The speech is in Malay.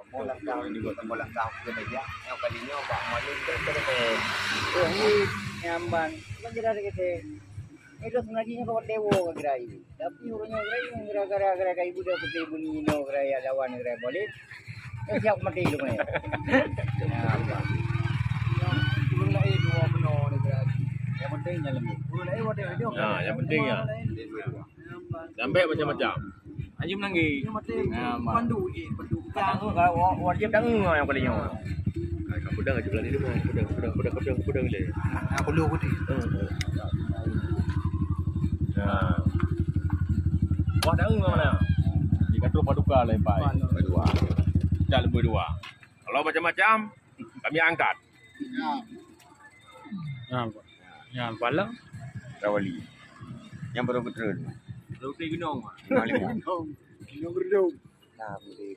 Molangkau ni buat molangkau ke dia. Yang kalinya buat malu ke Ini nyaman. Kan jadi ada kita. Itu sebenarnya kau dewo gerai. Tapi urusnya gerai yang gerai-gerai kayak ibu dia putih ibu Nino gerai lawan gerai boleh. Siap mati lu ni. Urus lain dua benar ni gerai. Yang penting dalam ni. Urus lain wadah dia. Ha, yang penting ya. Sampai macam-macam. Anjing lagi. Pandu je, pandu. Kalau wajib dah yang kalinya. Kat pedang aja belah ni dia pedang le. Aku lu putih. Ha. Wah dah mana? Dia kata paduka lempai. Berdua. Dah lebih dua. Kalau macam-macam kami angkat. Yang palang. Rawali. Yang baru betul. Roti gunung. Malim. Nombor 2. Nah, boleh.